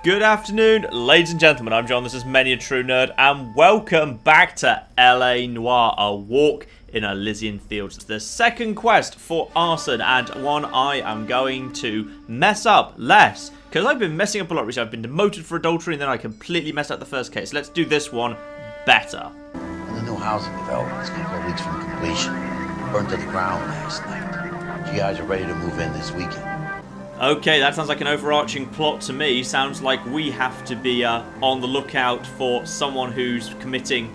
Good afternoon, ladies and gentlemen. I'm John, this is Many a True Nerd, and welcome back to LA Noire, a walk in Elysian Fields. It's the second quest for arson, and one I am going to mess up less, because I've been messing up a lot recently. I've been demoted for adultery, and then I completely messed up the first case. Let's do this one better. And the new housing development is a couple of weeks from completion. Burned to the ground last night. GIs are ready to move in this weekend. Okay, that sounds like an overarching plot to me. Sounds like we have to be on the lookout for someone who's committing,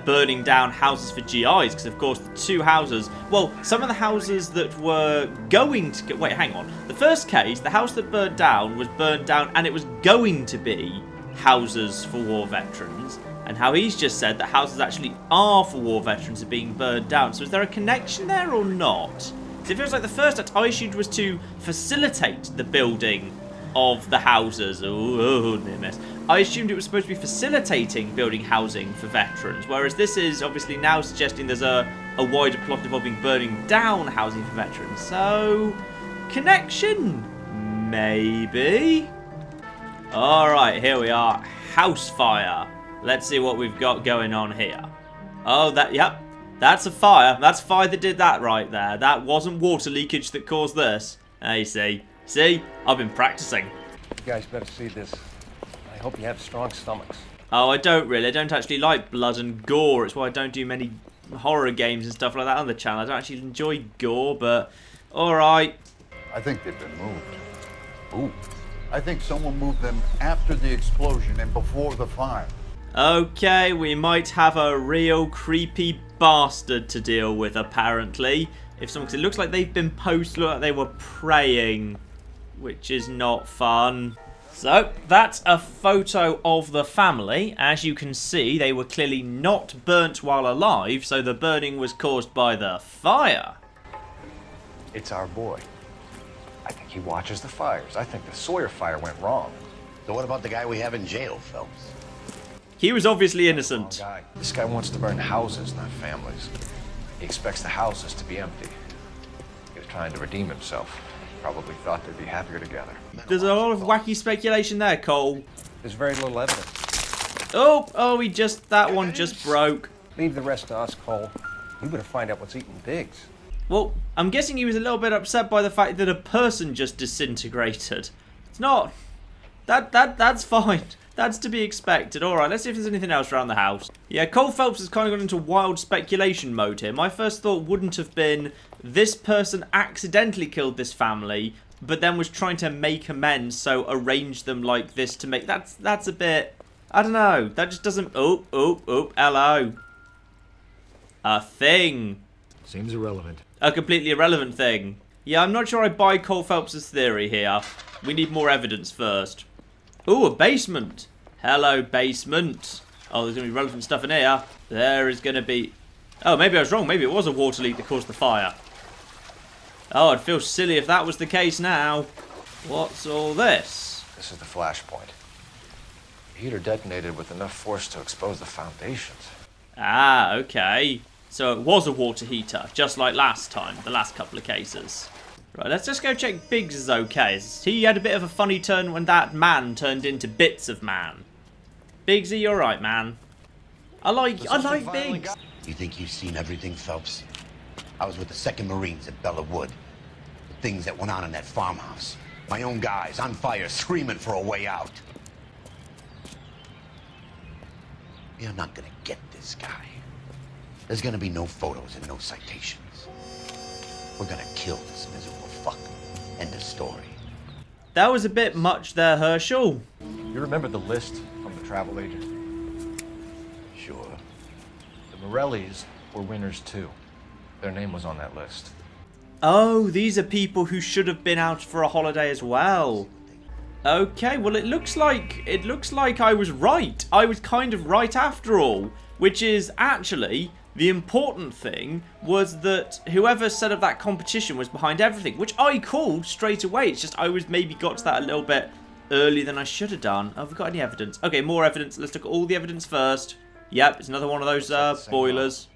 burning down houses for GIs. Because, of course, the two houses... Well, some of the houses that were going to... Wait, hang on. The first case, the house that burned down was burned down and it was going to be houses for war veterans. And how he's just said that houses actually are for war veterans are being burned down. So is there a connection there or not? It feels like the first act I issued was to facilitate the building of the houses. Oh, near miss. I assumed it was supposed to be facilitating building housing for veterans, whereas this is obviously now suggesting there's a wider plot involving burning down housing for veterans. So, connection? Maybe? Alright, here we are. House fire. Let's see what we've got going on here. Oh, yep. That's a fire. That's fire that did that right there. That wasn't water leakage that caused this. You see. See? I've been practicing. You guys better see this. I hope you have strong stomachs. Oh, I don't really. I don't actually like blood and gore. It's why I don't do many horror games and stuff like that on the channel. I don't actually enjoy gore, but alright. I think they've been moved. Ooh. I think someone moved them after the explosion and before the fire. Okay, we might have a real creepy bastard to deal with, apparently. If someone, 'cause it looks like they've been posted, look like they were praying, which is not fun. So, that's a photo of the family. As you can see, they were clearly not burnt while alive, so the burning was caused by the fire. It's our boy. I think he watches the fires. I think the Sawyer fire went wrong. So what about the guy we have in jail, Phelps? He was obviously innocent. Guy. This guy wants to burn houses, not families. He expects the houses to be empty. He was trying to redeem himself. Probably thought they'd be happier together. There's a lot of wacky speculation there, Cole. There's very little evidence. Oh, that one just broke. Leave the rest to us, Cole. We better find out what's eating Biggs. Well, I'm guessing he was a little bit upset by the fact that a person just disintegrated. It's not... That's fine. That's to be expected. Alright, let's see if there's anything else around the house. Yeah, Cole Phelps has kind of gone into wild speculation mode here. My first thought wouldn't have been this person accidentally killed this family, but then was trying to make amends, so arrange them like this to make... That's a bit... I don't know. That just doesn't... Oh, hello. A thing. Seems irrelevant. A completely irrelevant thing. Yeah, I'm not sure I buy Cole Phelps' theory here. We need more evidence first. Ooh, a basement. Hello, basement. Oh, there's going to be relevant stuff in here. There is going to be... Oh, maybe I was wrong. Maybe it was a water leak that caused the fire. Oh, I'd feel silly if that was the case now. What's all this? This is the flashpoint. The heater detonated with enough force to expose the foundations. Ah, okay. So it was a water heater, just like last time, the last couple of cases. Right, let's just go check Biggs is okay. He had a bit of a funny turn when that man turned into bits of man. Biggsy, you're right, man. I like Biggs. You think you've seen everything, Phelps? I was with the 2nd Marines at Bella Wood. The things that went on in that farmhouse. My own guys on fire, screaming for a way out. You're not gonna get this guy. There's gonna be no photos and no citations. We're gonna kill this miserable fuck. End of story. That was a bit much there, Herschel. You remember the list from the travel agent? Sure. The Morellis were winners too. Their name was on that list. Oh, these are people who should have been out for a holiday as well. Okay, well it looks like I was right. I was kind of right after all, which is actually the important thing was that whoever set up that competition was behind everything, which I called straight away. It's just I was maybe got to that a little bit earlier than I should have done. Have we got any evidence? Okay, more evidence. Let's look at all the evidence first. Yep, it's another one of those boilers.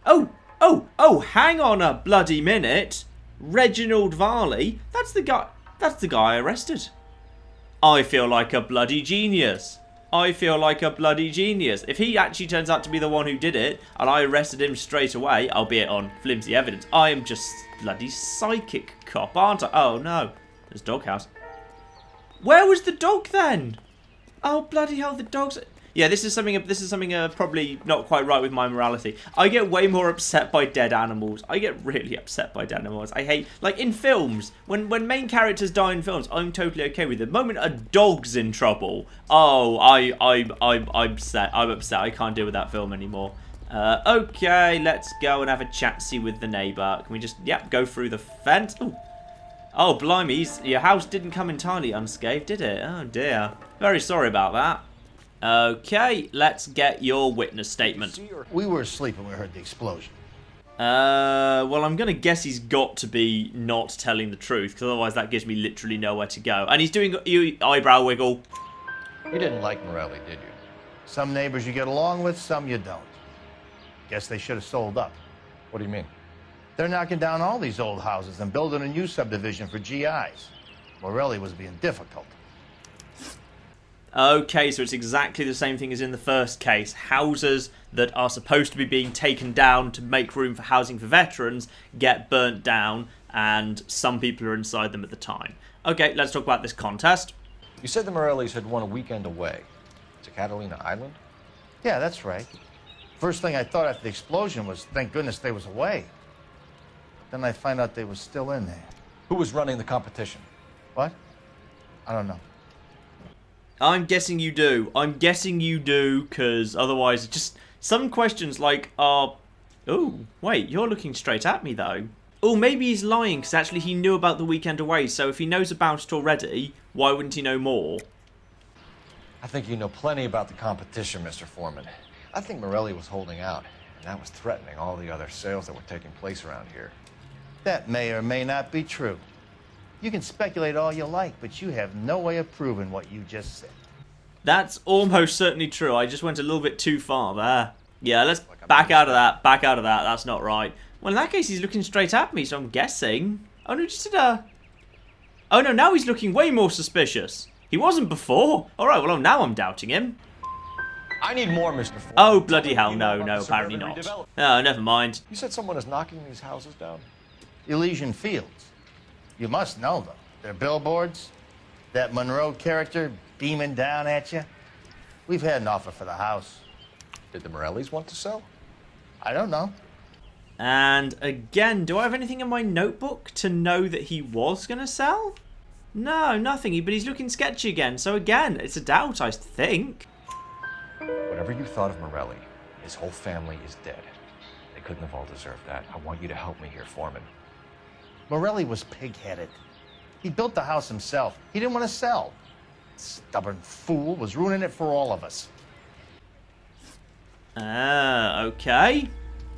Oh, hang on a bloody minute. Reginald Varley. That's the guy I arrested. I feel like a bloody genius. I feel like a bloody genius. If he actually turns out to be the one who did it, and I arrested him straight away, albeit on flimsy evidence, I am just bloody psychic cop, aren't I? Oh no, there's doghouse. Where was the dog then? Oh bloody hell, the dog's... Yeah, this is something probably not quite right with my morality. I get way more upset by dead animals. I get really upset by dead animals. I hate, like in films, when main characters die in films, I'm totally okay with it. The moment a dog's in trouble, oh, I'm upset. I'm upset. I can't deal with that film anymore. Okay, let's go and have a chatsy with the neighbour. Can we just, go through the fence? Ooh. Oh, blimey, your house didn't come entirely unscathed, did it? Oh dear. Very sorry about that. Okay, let's get your witness statement. We were asleep when we heard the explosion. Well, I'm going to guess he's got to be not telling the truth, because otherwise that gives me literally nowhere to go. And he's doing eyebrow wiggle. You didn't like Morelli, did you? Some neighbors you get along with, some you don't. Guess they should have sold up. What do you mean? They're knocking down all these old houses and building a new subdivision for GIs. Morelli was being difficult. Okay, so it's exactly the same thing as in the first case. Houses that are supposed to be being taken down to make room for housing for veterans get burnt down, and some people are inside them at the time. Okay, let's talk about this contest. You said the Morellis had won a weekend away to Catalina Island? Yeah, that's right. First thing I thought after the explosion was, thank goodness they was away. Then I find out they was still in there. Who was running the competition? What? I don't know. I'm guessing you do. I'm guessing you do, because otherwise, just some questions like are... Oh, wait, you're looking straight at me, though. Oh, maybe he's lying, because actually he knew about the weekend away, so if he knows about it already, why wouldn't he know more? I think you know plenty about the competition, Mr. Foreman. I think Morelli was holding out, and that was threatening all the other sales that were taking place around here. That may or may not be true. You can speculate all you like, but you have no way of proving what you just said. That's almost certainly true. I just went a little bit too far there. Yeah, let's back out of that. Back out of that. That's not right. Well, in that case, he's looking straight at me, so I'm guessing... Oh, no, just did a... Oh, no, now he's looking way more suspicious. He wasn't before. All right, well, now I'm doubting him. I need more, Mr. Foreman. Oh, bloody hell, no, apparently not. Oh, never mind. You said someone is knocking these houses down? Elysian Fields. You must know them. They're billboards. That Monroe character beaming down at you. We've had an offer for the house. Did the Morellis want to sell? I don't know. And again, do I have anything in my notebook to know that he was going to sell? No, nothing. But he's looking sketchy again. So again, it's a doubt, I think. Whatever you thought of Morelli, his whole family is dead. They couldn't have all deserved that. I want you to help me here, Foreman. Morelli was pig-headed. He built the house himself. He didn't want to sell. Stubborn fool was ruining it for all of us. Okay.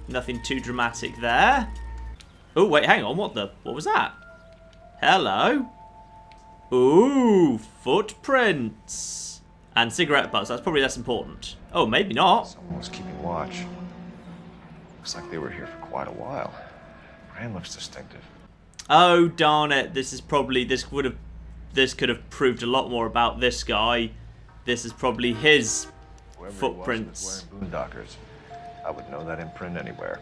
Nothing too dramatic there. Oh, wait, hang on. What was that? Hello. Ooh, footprints. And cigarette butts. That's probably less important. Oh, maybe not. Someone was keeping watch. Looks like they were here for quite a while. Brand looks distinctive. Oh, darn it. This could have proved a lot more about this guy. This is probably his footprints. Wearing boondockers. I would know that imprint anywhere.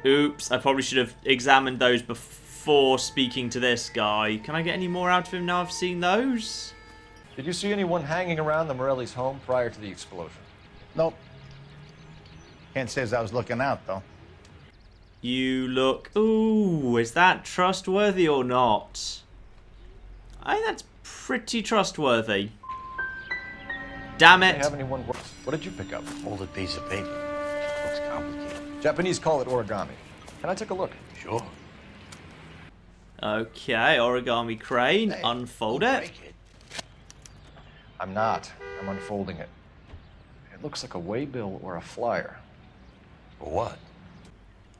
Oops, I probably should have examined those before speaking to this guy. Can I get any more out of him now I've seen those? Did you see anyone hanging around the Morellis' home prior to the explosion? Nope. Can't say as I was looking out, though. You look... Ooh, is that trustworthy or not? I think that's pretty trustworthy. Damn it. Have anyone... What did you pick up? Folded piece of paper. Looks complicated. Japanese call it origami. Can I take a look? Sure. Okay, origami crane. Hey, unfold don't it. break it. I'm not. I'm unfolding it. It looks like a waybill or a flyer. For what?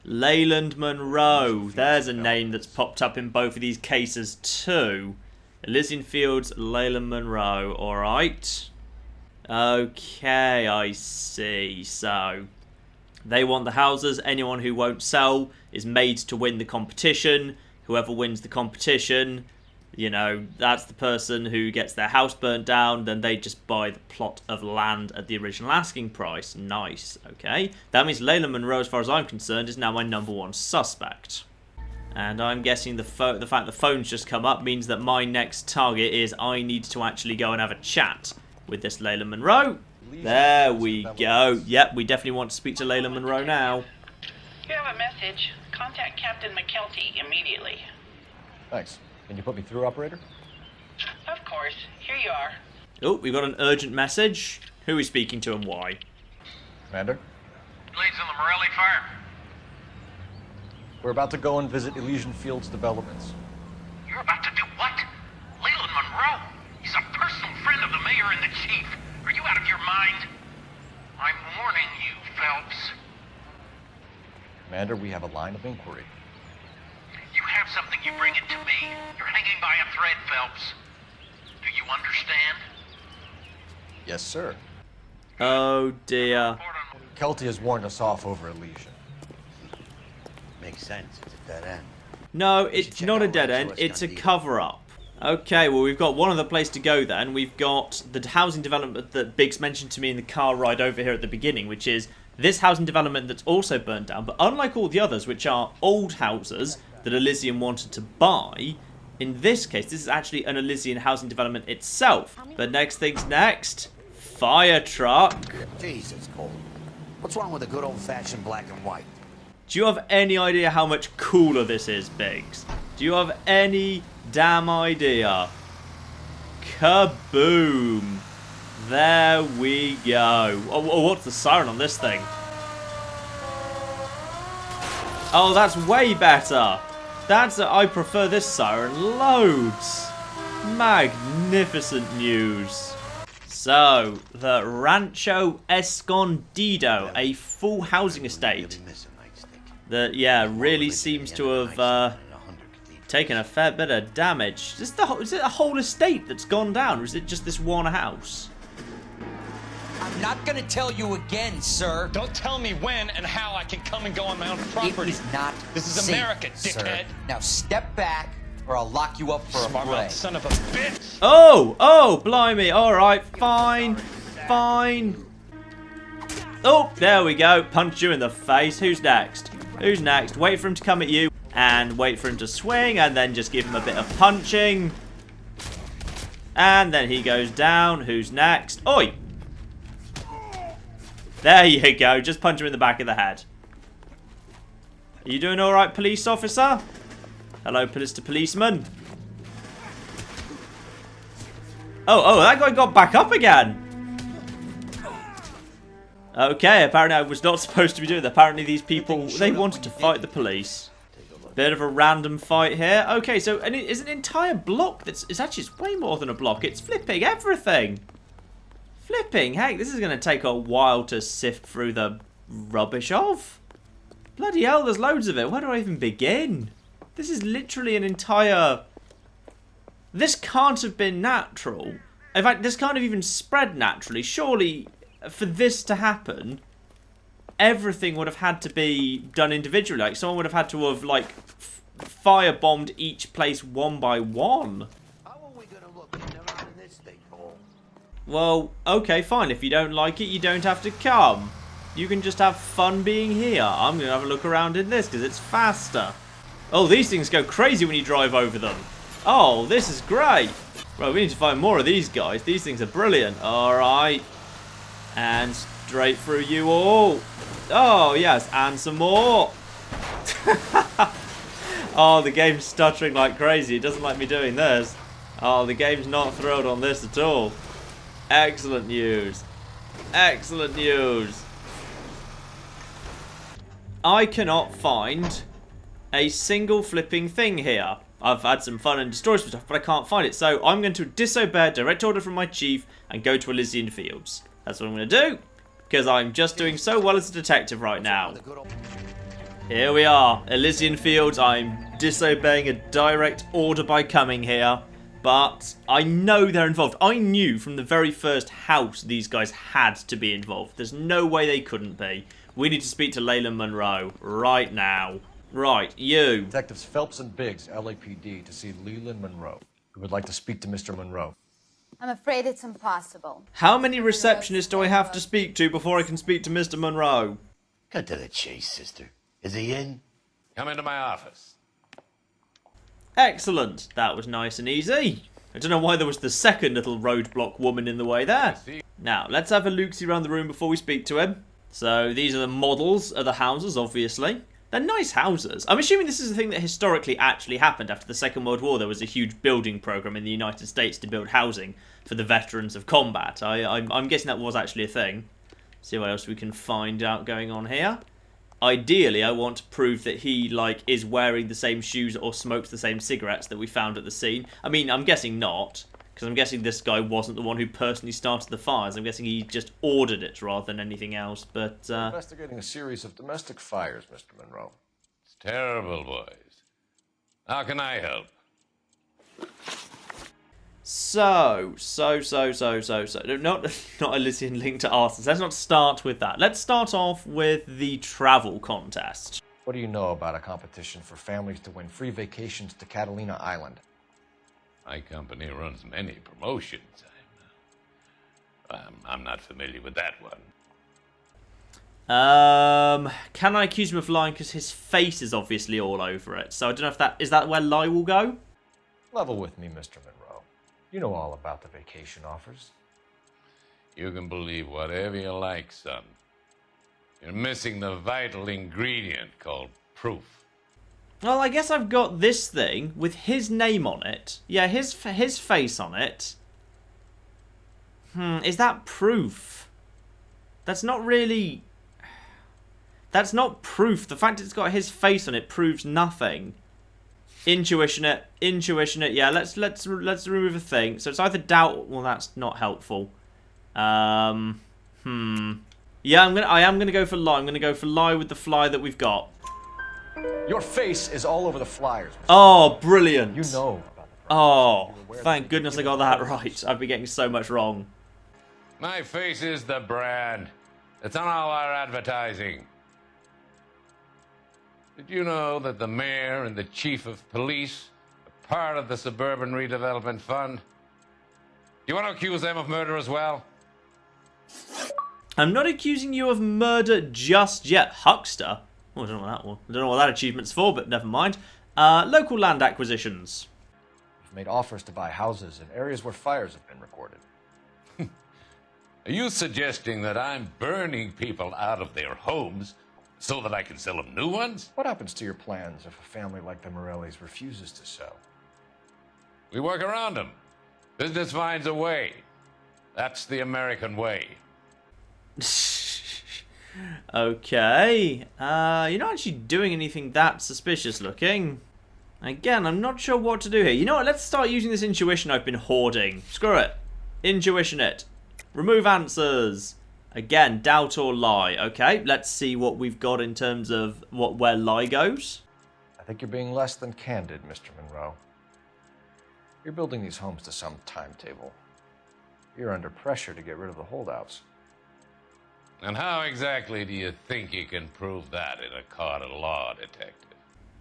Leyland Monroe. There's a name that's popped up in both of these cases too. Elysian Fields, Leyland Monroe. Alright. Okay, I see. So, they want the houses. Anyone who won't sell is made to win the competition. Whoever wins the competition You know, that's the person who gets their house burnt down, then they just buy the plot of land at the original asking price. Nice, okay. That means Leyland Monroe, as far as I'm concerned, is now my #1 suspect. And I'm guessing the fact the phone's just come up means that my next target is I need to actually go and have a chat with this Leyland Monroe. There we go. Yep, we definitely want to speak to Leyland Monroe now. You have a message. Contact Captain McKelty immediately. Thanks. Can you put me through, operator? Of course. Here you are. Oh, we've got an urgent message. Who are we speaking to and why? Commander? Leads on the Morelli fire. We're about to go and visit Elysian Fields developments. You're about to do what? Leyland Monroe? He's a personal friend of the mayor and the chief. Are you out of your mind? I'm warning you, Phelps. Commander, we have a line of inquiry. You have something, you bring it to me. You're hanging by a thread, Phelps. Do you understand? Yes, sir. Oh dear. Kelty has warned us off over Elysian. Makes sense. It's a dead end. No, We should it's check not a out dead Rancho end. It's a Escondido. cover-up. Okay, well, we've got one other place to go then. We've got the housing development that Biggs mentioned to me in the car ride over here at the beginning, which is this housing development that's also burnt down. But unlike all the others, which are old houses that Elysian wanted to buy, in this case, this is actually an Elysian housing development itself. But next thing's next. Fire truck. Jesus, Cole. What's wrong with a good old-fashioned black and white? Do you have any idea how much cooler this is, Biggs? Do you have any damn idea? Kaboom! There we go. Oh, what's the siren on this thing? Oh, that's way better. I prefer this siren loads. Magnificent news. So, the Rancho Escondido, a full housing estate that, yeah, really seems to have taken a fair bit of damage. Is it a whole estate that's gone down, or is it just this one house? I'm not gonna tell you again, sir. Don't tell me when and how I can come and go on my own property. It is not This is safe, America, sir. dickhead. Now step back, or I'll lock you up for a Smart fray. mouth son of a bitch. Oh, blimey. Alright, fine. Oh, there we go. Punch you in the face. Who's next? Wait for him to come at you, and wait for him to swing, and then just give him a bit of punching. And then he goes down. Who's next? Oi! There you go. Just punch him in the back of the head. Are you doing alright, police officer? Hello, Mr. Policeman. Oh, that guy got back up again. Okay, apparently I was not supposed to be doing that. Apparently these people, they wanted to fight the police. Bit of a random fight here. Okay, so it's an entire block it's actually it's way more than a block. It's flipping everything. Heck, this is going to take a while to sift through the rubbish of. Bloody hell, there's loads of it. Where do I even begin? This is literally an entire... This can't have been natural. In fact, this can't have even spread naturally. Surely, for this to happen, everything would have had to be done individually. Like, someone would have had to have, like, firebombed each place one by one. How are we gonna look around in this thing, Cole? Well, okay, fine. If you don't like it, you don't have to come. You can just have fun being here. I'm going to have a look around in this because it's faster. Oh, these things go crazy when you drive over them. Oh, this is great. Right, we need to find more of these guys. These things are brilliant. Alright. And straight through you all. Oh, yes. And some more. Oh, the game's stuttering like crazy. It doesn't like me doing this. Oh, the game's not thrilled on this at all. Excellent news. Excellent news. I cannot find a single flipping thing here. I've had some fun and destroyed some stuff, but I can't find it. So I'm going to disobey a direct order from my chief and go to Elysian Fields. That's what I'm going to do, because I'm just doing so well as a detective right now. Here we are, Elysian Fields. I'm disobeying a direct order by coming here, but I know they're involved. I knew from the very first house these guys had to be involved. There's no way they couldn't be. We need to speak to Leyland Monroe right now. Right, you. Detectives Phelps and Biggs, LAPD, to see Leland Monroe. We would like to speak to Mr. Monroe. I'm afraid it's impossible. How many receptionists do I have to speak to before I can speak to Mr. Monroe? Cut to the chase, sister. Is he in? Come into my office. Excellent. That was nice and easy. I don't know why there was the second little roadblock woman in the way there. Now, let's have a look-see around the room before we speak to him. So, these are the models of the houses, obviously. They're nice houses. I'm assuming this is a thing that historically actually happened. After the Second World War, there was a huge building program in the United States to build housing for the veterans of combat. I'm guessing that was actually a thing. See what else we can find out going on here. Ideally, I want to prove that he, is wearing the same shoes or smokes the same cigarettes that we found at the scene. I mean, I'm guessing not, because I'm guessing this guy wasn't the one who personally started the fires. I'm guessing he just ordered it rather than anything else, but... Investigating a series of domestic fires, Mr. Monroe. It's terrible, boys. How can I help? So. Not Elysian link to artists. Let's not start with that. Let's start off with the travel contest. What do you know about a competition for families to win free vacations to Catalina Island? My company runs many promotions. I'm not familiar with that one. Can I accuse him of lying because his face is obviously all over it? So I don't know if that... Is that where lie will go? Level with me, Mr. Monroe. You know all about the vacation offers. You can believe whatever you like, son. You're missing the vital ingredient called proof. Well, I guess I've got this thing with his name on it. Yeah, his face on it. Is that proof? That's not really... That's not proof. The fact it's got his face on it proves nothing. Intuition it. Yeah, let's remove a thing. So it's either doubt. Well, that's not helpful. Yeah, I am gonna go for lie. I'm gonna go for lie with the fly that we've got. Your face is all over the flyers, Mr. Oh, brilliant. You know about the Oh, thank goodness I got that right. I've been getting so much wrong. My face is the brand. It's on all our advertising. Did you know that the mayor and the chief of police are part of the Suburban Redevelopment Fund? Do you want to accuse them of murder as well? I'm not accusing you of murder just yet, huckster. Oh, I don't know what that one. I don't know what that achievement's for, but never mind. Local land acquisitions. You've made offers to buy houses in areas where fires have been recorded. Are you suggesting that I'm burning people out of their homes so that I can sell them new ones? What happens to your plans if a family like the Morellis refuses to sell? We work around them. Business finds a way. That's the American way. Okay. You're not actually doing anything that suspicious looking. Again, I'm not sure what to do here. You know what? Let's start using this intuition I've been hoarding. Screw it. Intuition it. Remove answers. Again, doubt or lie. Okay, let's see what we've got in terms of where lie goes. I think you're being less than candid, Mr. Monroe. You're building these homes to some timetable. You're under pressure to get rid of the holdouts. And how exactly do you think you can prove that in a court of law, detective?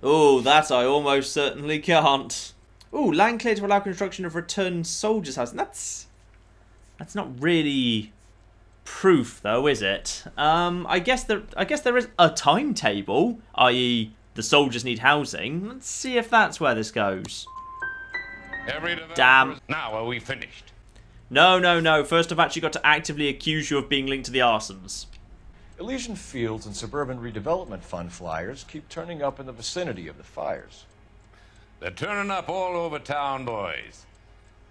Oh, that I almost certainly can't. Oh, land clear to allow construction of returned soldiers' housing. That's not really proof, though, is it? I guess there is a timetable, i.e., the soldiers need housing. Let's see if that's where this goes. Damn. Now, are we finished? No. First, I've actually got to actively accuse you of being linked to the arsons. Elysian Fields and Suburban Redevelopment Fund flyers keep turning up in the vicinity of the fires. They're turning up all over town, boys.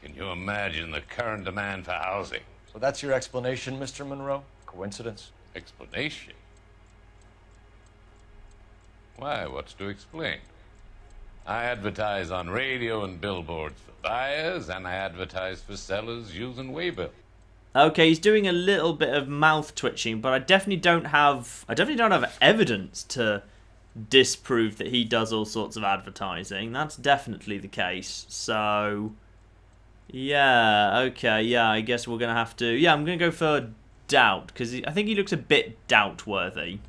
Can you imagine the current demand for housing? So that's your explanation, Mr. Monroe? Coincidence? Explanation? Why, what's to explain? I advertise on radio and billboards for buyers, and I advertise for sellers using Waybill. Okay, he's doing a little bit of mouth twitching, but I definitely don't have evidence to disprove that he does all sorts of advertising. That's definitely the case. So, yeah, okay, yeah, I guess we're gonna have to. Yeah, I'm gonna go for doubt because I think he looks a bit doubt-worthy.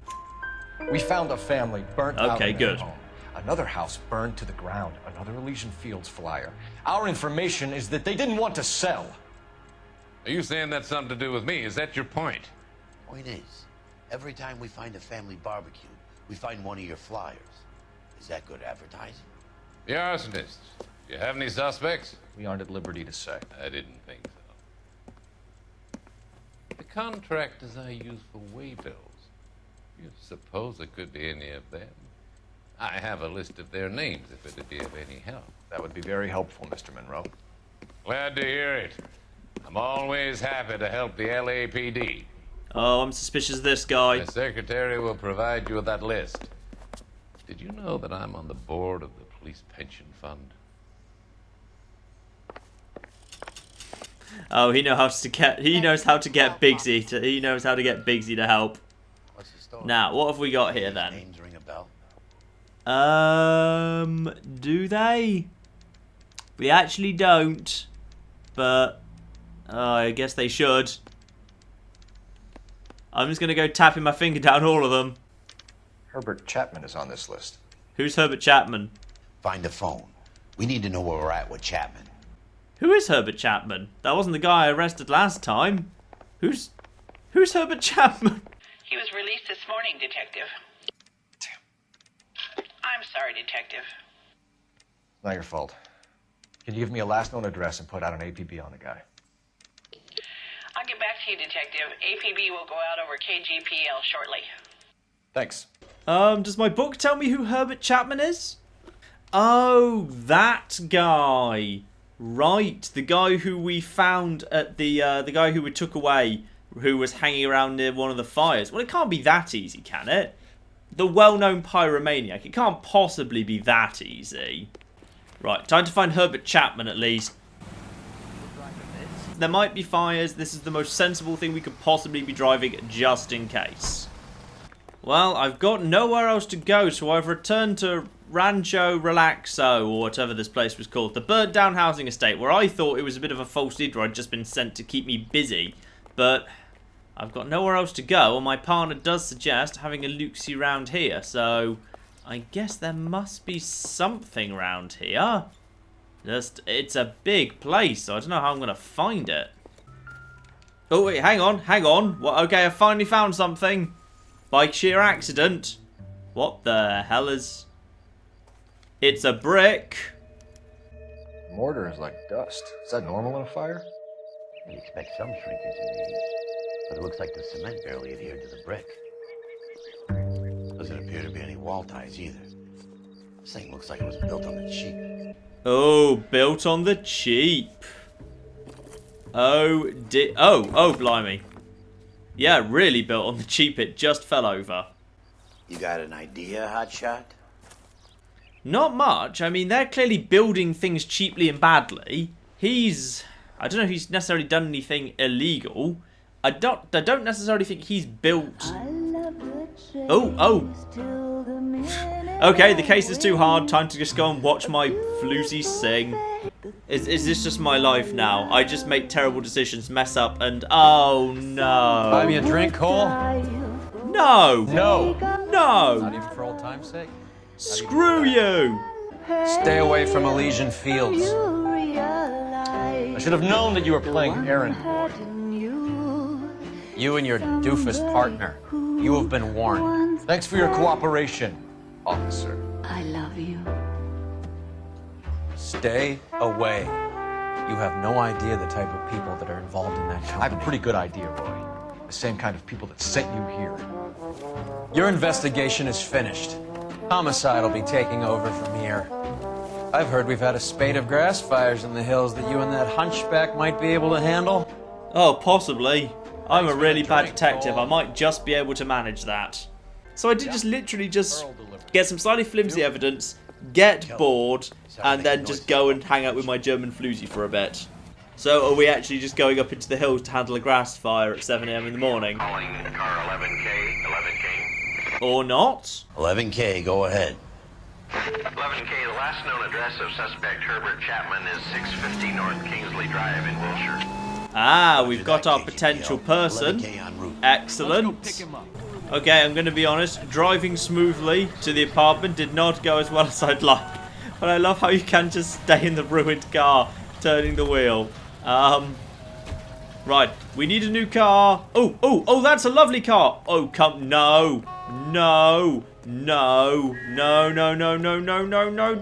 We found a family burnt out in their good. home. Another house burned to the ground. Another Elysian Fields flyer. Our information is that they didn't want to sell. Are you saying that's something to do with me? Is that your point? Point is, every time we find a family barbecue, we find one of your flyers. Is that good advertising? The arsonists. You have any suspects? We aren't at liberty to say. I didn't think so. The contractors I use for waybills. You suppose it could be any of them? I have a list of their names if it'd be of any help. That would be very helpful, Mr. Monroe. Glad to hear it. I'm always happy to help the LAPD. Oh, I'm suspicious of this guy. My secretary will provide you with that list. Did you know that I'm on the board of the police pension fund? Oh, he knows how to get Bigsy to help. What's the story? Now, what have we got here then? Names ring a bell. Do they? We actually don't, but I guess they should. I'm just gonna go tapping my finger down all of them. Herbert Chapman is on this list. Who's Herbert Chapman? Find the phone. We need to know where we're at with Chapman. Who is Herbert Chapman? That wasn't the guy I arrested last time. Who's Herbert Chapman? He was released this morning, Detective. I'm sorry, Detective. Not your fault. Can you give me a last known address and put out an APB on the guy? I'll get back to you, Detective. APB will go out over KGPL shortly. Thanks. Does my book tell me who Herbert Chapman is? Oh, that guy. Right, the guy who we found at the guy who we took away, who was hanging around near one of the fires. Well, it can't be that easy, can it? The well-known pyromaniac. It can't possibly be that easy. Right, time to find Herbert Chapman at least. There might be fires. This is the most sensible thing we could possibly be driving just in case. Well, I've got nowhere else to go, so I've returned to Rancho Relaxo, or whatever this place was called. The burnt down housing estate, where I thought it was a bit of a false lead where I'd just been sent to keep me busy. But I've got nowhere else to go, and my partner does suggest having a look-see round here, so I guess there must be something around here. It's a big place, so I don't know how I'm going to find it. Oh, wait, hang on. What? Okay, I finally found something. By sheer accident. What the hell is... It's a brick. Mortar is like dust. Is that normal in a fire? You'd expect some shrinkage in these, but it looks like the cement barely adhered to the brick. Doesn't appear to be any wall ties either. This thing looks like it was built on the cheap. Oh, built on the cheap. Oh, blimey. Yeah, really built on the cheap. It just fell over. You got an idea, hotshot? Not much. I mean, they're clearly building things cheaply and badly. I don't know if he's necessarily done anything illegal. I don't necessarily think he's built... Oh. Okay, the case is too hard. Time to just go and watch my floozy sing. Is this just my life now? I just make terrible decisions, mess up, and oh no. Buy me a drink, Cole? No. No. No. Not even for old time's sake? Screw you. Stay away from Elysian Fields. I should have known that you were playing errand boy. You and your doofus partner. You have been warned. Thanks for your cooperation, officer. I love you. Stay away. You have no idea the type of people that are involved in that company. I have a pretty good idea, Roy. The same kind of people that sent you here. Your investigation is finished. Homicide will be taking over from here. I've heard we've had a spate of grass fires in the hills that you and that hunchback might be able to handle. Oh, possibly. I'm a really bad detective. I might just be able to manage that. So I did just literally just get some slightly flimsy evidence, get bored, and then just go and hang out with my German floozy for a bit. So are we actually just going up into the hills to handle a grass fire at 7 AM in the morning? Calling car 11K. Or not? 11K, go ahead. 11K, the last known address of suspect Herbert Chapman is 650 North Kingsley Drive in Wilshire. Ah, we've got our potential person. en route. Excellent. Okay, I'm going to be honest. Driving smoothly to the apartment did not go as well as I'd like. But I love how you can just stay in the ruined car, turning the wheel. Right, we need a new car. Oh, that's a lovely car. Oh, no,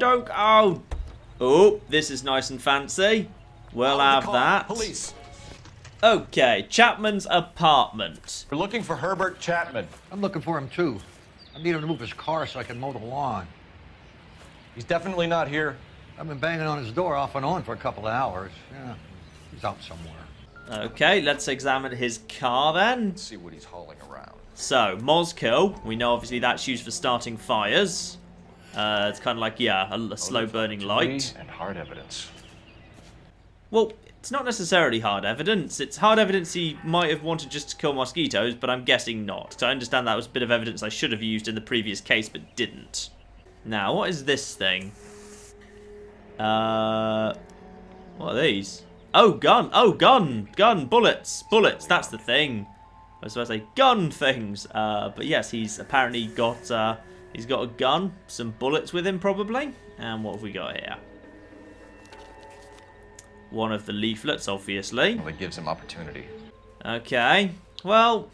don't. Oh, this is nice and fancy. We'll have that. Police. Okay, Chapman's Apartment. We're looking for Herbert Chapman. I'm looking for him, too. I need him to move his car so I can mow the lawn. He's definitely not here. I've been banging on his door off and on for a couple of hours. Yeah, he's out somewhere. Okay, let's examine his car then. Let's see what he's hauling around. So, Mozkill. We know obviously that's used for starting fires. It's kind of like, yeah, a slow burning light. And hard evidence. Well, it's not necessarily hard evidence. It's hard evidence he might have wanted just to kill mosquitoes, but I'm guessing not. So I understand that was a bit of evidence I should have used in the previous case, but didn't. Now, what is this thing? What are these? Oh, gun. Oh, gun. Gun. Bullets. Bullets. That's the thing. I was supposed to say gun things. But yes, he's apparently got... he's got a gun. Some bullets with him, probably. And what have we got here? One of the leaflets, obviously. Well, it gives him opportunity. Okay. Well,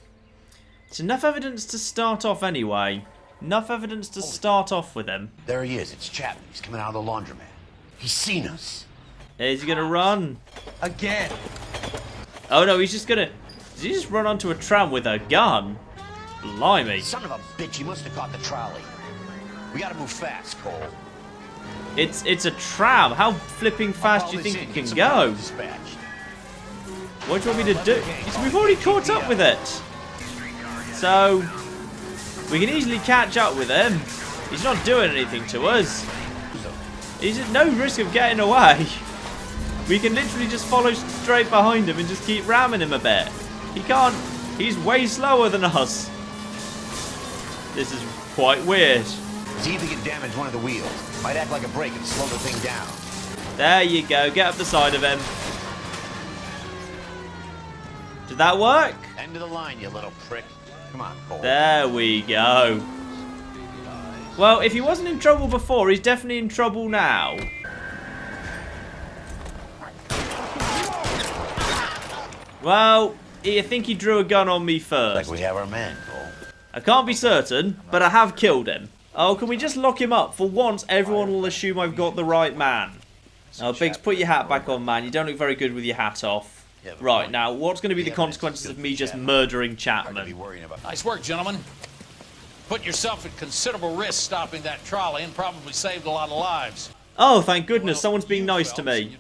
it's enough evidence to start off anyway. Enough evidence to start off with him. There he is. It's Chapman. He's coming out of the laundromat. He's seen us. Is he going to run? Again. Oh, no, he's just going to... Did he just run onto a tram with a gun? Blimey. Son of a bitch, he must have caught the trolley. We gotta move fast, Cole. It's a tram. How flipping fast do you think it can go? What do you want me to do? We've already caught up with it. So, we can easily catch up with him. He's not doing anything to us. He's at no risk of getting away. We can literally just follow straight behind him and just keep ramming him a bit. He can't. He's way slower than us. This is quite weird. See if he can damage one of the wheels. Might act like a brake and slow the thing down. There you go. Get up the side of him. Did that work? End of the line, you little prick. Come on, Cole. There we go. Well, if he wasn't in trouble before, he's definitely in trouble now. Well, I think he drew a gun on me first. Like we have our man, Cole. I can't be certain, but I have killed him. Oh, can we just lock him up? For once, everyone will assume I've got the right man. Oh, Biggs, put your hat back on, man. You don't look very good with your hat off. Right, now, what's going to be the consequences of me just murdering Chapman? Nice work, gentlemen. Put yourself at considerable risk stopping that trolley and probably saved a lot of lives. Oh, thank goodness. Someone's being nice to me.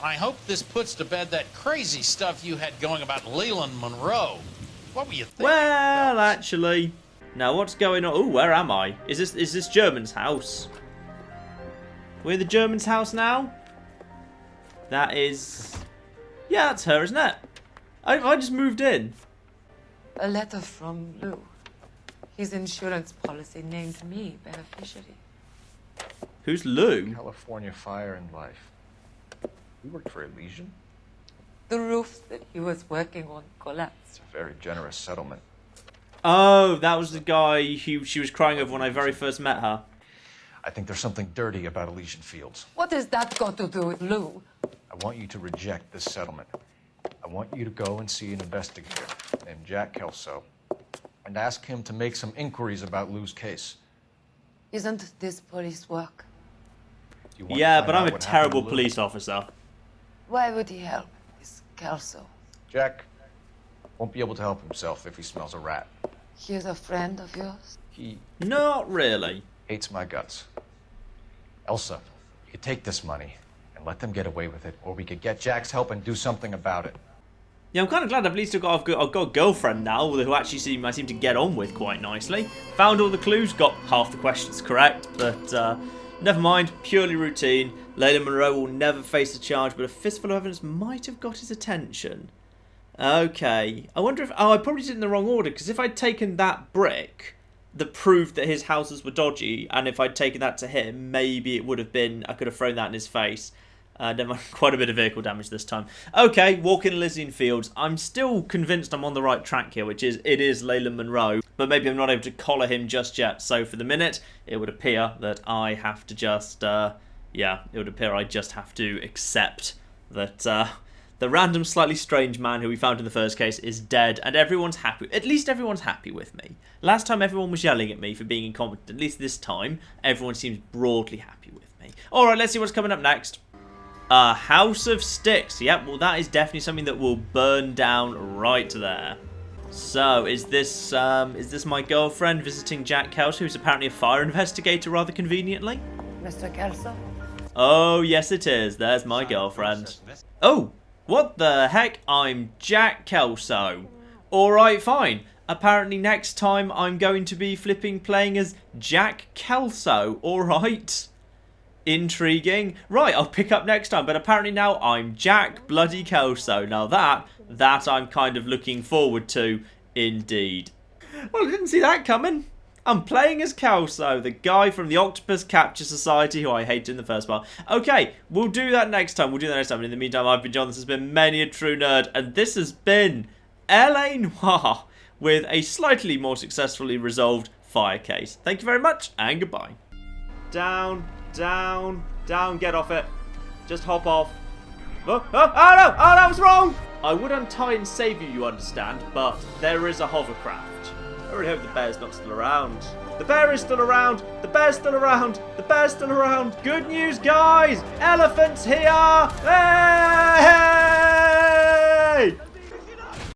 I hope this puts to bed that crazy stuff you had going about Leland Monroe. What were you thinking? Well, actually... Now, what's going on? Oh, where am I? Is this German's house? We're the German's house now? That is... Yeah, that's her, isn't it? I just moved in. A letter from Lou. His insurance policy named me beneficiary. Who's Lou? California Fire and Life. You worked for Elysian? The roof that he was working on collapsed. It's a very generous settlement. Oh, that was the guy who she was crying over when I very first met her. I think there's something dirty about Elysian Fields. What has that got to do with Lou? I want you to reject this settlement. I want you to go and see an investigator named Jack Kelso and ask him to make some inquiries about Lou's case. Isn't this police work? Yeah, but I'm a terrible police officer. Why would he help this Kelso? Jack won't be able to help himself if he smells a rat. He is a friend of yours? He Not really. hates my guts. Elsa, you could take this money and let them get away with it, or we could get Jack's help and do something about it. Yeah, I'm kind of glad I've at least got a girlfriend now who actually I seem to get on with quite nicely. Found all the clues, got half the questions correct, but never mind, purely routine. Leland Monroe will never face a charge, but a fistful of evidence might have got his attention. Okay, I wonder if... Oh, I probably did it in the wrong order, because if I'd taken that brick that proved that his houses were dodgy, and if I'd taken that to him, maybe it would have been... I could have thrown that in his face. Never mind, quite a bit of vehicle damage this time. Okay, walking Elysian Fields. I'm still convinced I'm on the right track here, which is it is Leyland Monroe, but maybe I'm not able to collar him just yet. So for the minute, it would appear that I have to just, yeah, it would appear I just have to accept that the random, slightly strange man who we found in the first case is dead, and everyone's happy. At least everyone's happy with me. Last time everyone was yelling at me for being incompetent. At least this time, everyone seems broadly happy with me. Alright, let's see what's coming up next. House of Sticks. Yep, well that is definitely something that will burn down right there. So, is this my girlfriend visiting Jack Kelso, who's apparently a fire investigator rather conveniently? Mr. Kelso? Oh, yes it is. There's my girlfriend. Oh, what the heck? I'm Jack Kelso. Alright, fine. Apparently next time I'm going to be playing as Jack Kelso. Alright. Intriguing. Right, I'll pick up next time. But apparently now I'm Jack bloody Kelso. Now that I'm kind of looking forward to indeed. Well, I didn't see that coming. I'm playing as Kelso, the guy from the Octopus Capture Society who I hated in the first part. Okay, we'll do that next time. And in the meantime, I've been John. This has been Many a True Nerd. And this has been L.A. Noire with a slightly more successfully resolved fire case. Thank you very much and goodbye. Down, down, down. Get off it. Just hop off. Oh no! Oh, that was wrong! I would untie and save you, you understand, but there is a hovercraft. I really hope the bear's not still around. The bear is still around! The bear's still around! The bear's still around! Good news, guys! Elephants here! Hey!